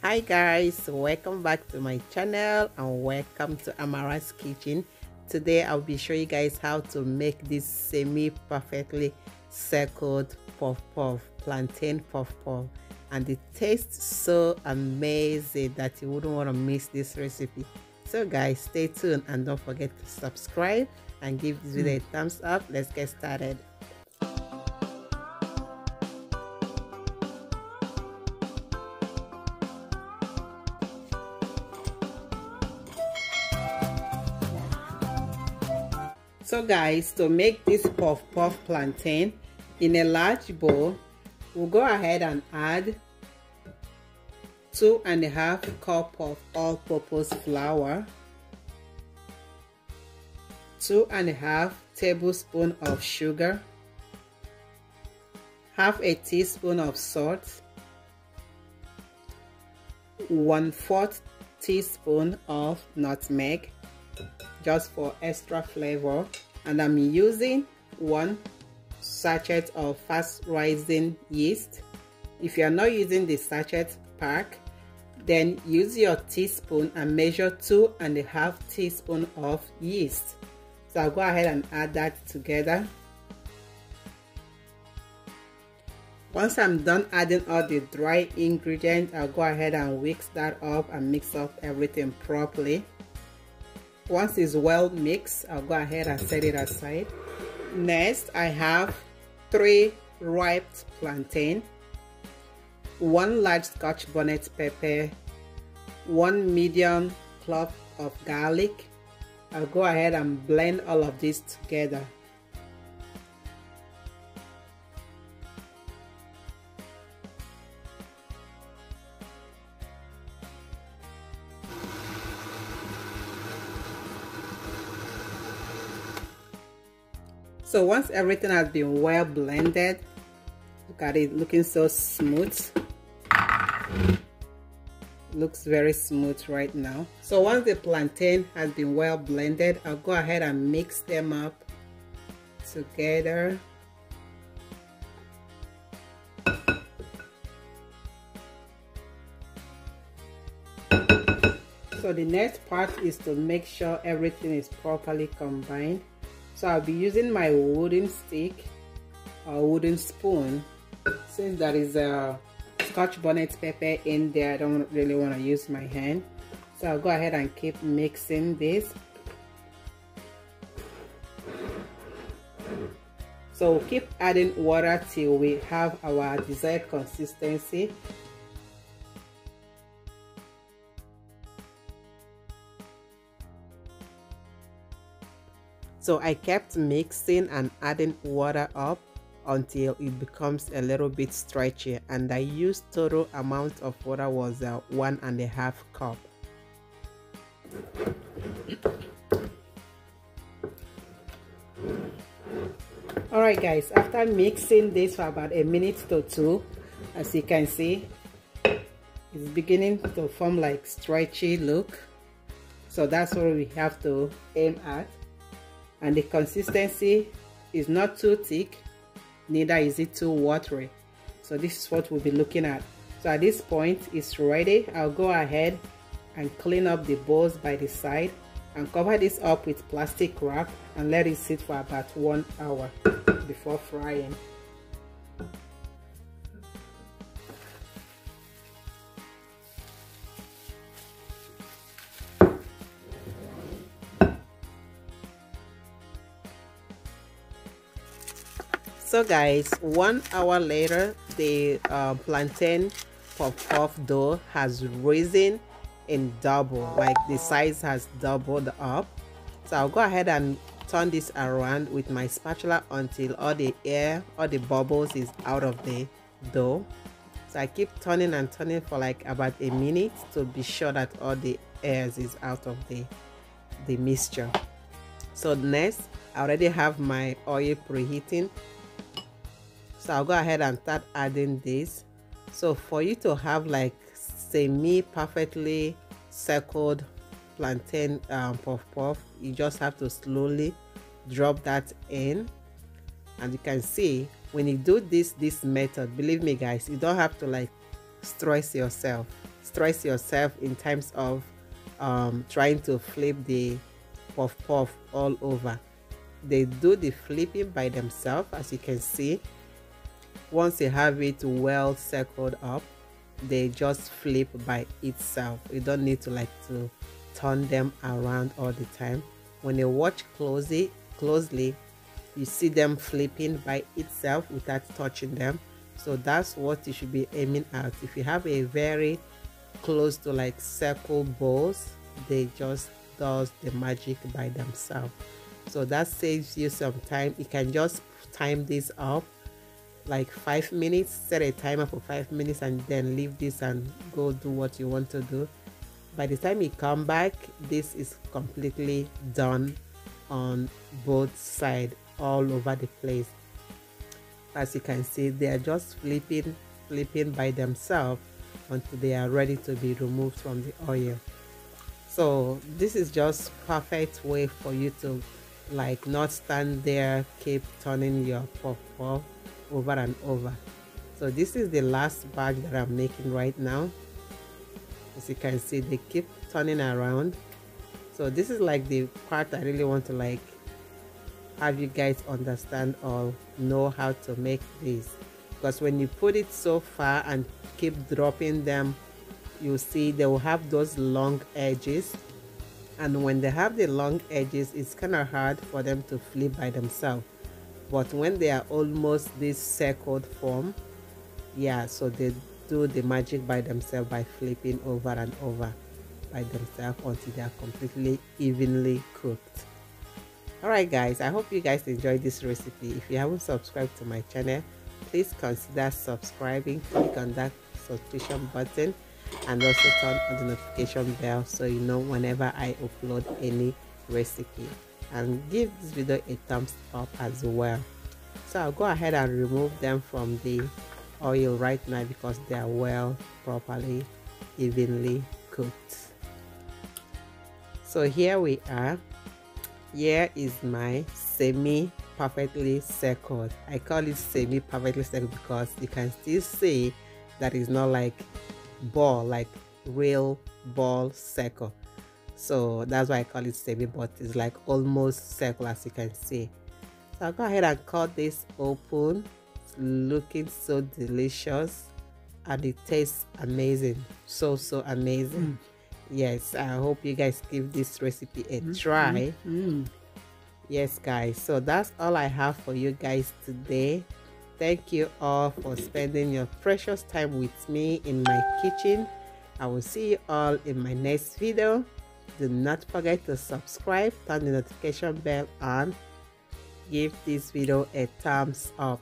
Hi guys, welcome back to my channel and welcome to Amara's kitchen. Today I'll be showing you guys how to make this semi perfectly circled puff puff, plantain puff puff, and it tastes so amazing that you wouldn't want to miss this recipe. So guys, stay tuned and don't forget to subscribe and give this video a thumbs up. Let's get started. So guys, to make this puff puff plantain in a large bowl, we'll go ahead and add 2.5 cups of all-purpose flour, 2.5 tablespoons of sugar, half a teaspoon of salt, 1/4 teaspoon of nutmeg, just for extra flavor, and I'm using 1 sachet of fast rising yeast. If you are not using the sachet pack, then use your teaspoon and measure 2.5 teaspoons of yeast. So I'll go ahead and add that together. Once I'm done adding all the dry ingredients, I'll go ahead and whisk that up and mix up everything properly. Once it's well mixed, I'll go ahead and set it aside. Next, I have 3 ripe plantain, 1 large Scotch bonnet pepper, 1 medium clove of garlic. I'll go ahead and blend all of this together. So once everything has been well blended, look at it looking so smooth. Looks very smooth right now. So once the plantain has been well blended, I'll go ahead and mix them up together. So the next part is to make sure everything is properly combined. So I'll be using my wooden stick or wooden spoon. Since there is a Scotch bonnet pepper in there, I don't really want to use my hand. So I'll go ahead and keep mixing this. So we'll keep adding water till we have our desired consistency. So I kept mixing and adding water up until it becomes a little bit stretchy, and I used total amount of water was 1.5 cup. Alright guys, after mixing this for about a minute to 2, as you can see, it's beginning to form like stretchy look. So that's what we have to aim at. And the consistency is not too thick, neither is it too watery. So this is what we'll be looking at. So at this point it's ready. I'll go ahead and clean up the bowls by the side and cover this up with plastic wrap and let it sit for about 1 hour before frying. So guys, 1 hour later, the plantain puff puff dough has risen in double, like the size has doubled up. So I'll go ahead and turn this around with my spatula until all the air, all the bubbles is out of the dough. So I keep turning and turning for like about a minute to be sure that all the air is out of the mixture. So next, I already have my oil preheating. So I'll go ahead and start adding this. So for you to have like semi perfectly circled plantain puff puff, you just have to slowly drop that in, and you can see when you do this method, believe me guys, you don't have to like stress yourself. stress yourself in terms of trying to flip the puff puff all over. They do the flipping by themselves, as you can see. Once you have it well circled up, they just flip by itself. You don't need to like to turn them around all the time. When you watch closely, you see them flipping by itself without touching them. So that's what you should be aiming at. If you have a very close to like circle balls, they just does the magic by themselves. So that saves you some time. You can just time this up like 5 minutes, set a timer for 5 minutes, and then leave this and go do what you want to do. By the time you come back, this is completely done on both sides, all over the place. As you can see, they are just flipping by themselves until they are ready to be removed from the oil. So this is just perfect way for you to like not stand there, keep turning your puff puff over and over. So this is the last batch that I'm making right now. As you can see, they keep turning around. So this is like the part I really want to like have you guys understand or know how to make this, because when you put it so far and keep dropping them, you see they will have those long edges, and when they have the long edges, it's kind of hard for them to flip by themselves. But when they are almost this circled form, yeah, so they do the magic by themselves by flipping over and over by themselves until they are completely evenly cooked. Alright guys, I hope you guys enjoyed this recipe. If you haven't subscribed to my channel, please consider subscribing. Click on that subscription button and also turn on the notification bell so you know whenever I upload any recipe, and give this video a thumbs up as well. So I'll go ahead and remove them from the oil right now because they are well properly evenly cooked. So here we are. Here is my semi perfectly circled. I call it semi perfectly circled because you can still see that it's not like ball, like real ball circle. So that's why I call it semi, but it's like almost circle, as you can see. So I'll go ahead and cut this open. It's looking so delicious and it tastes amazing, so amazing. Yes, I hope you guys give this recipe a try. Yes guys, so that's all I have for you guys today. Thank you all for spending your precious time with me in my kitchen. I will see you all in my next video. Do not forget to subscribe, turn the notification bell on, give this video a thumbs up.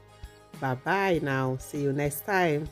Bye bye now, see you next time.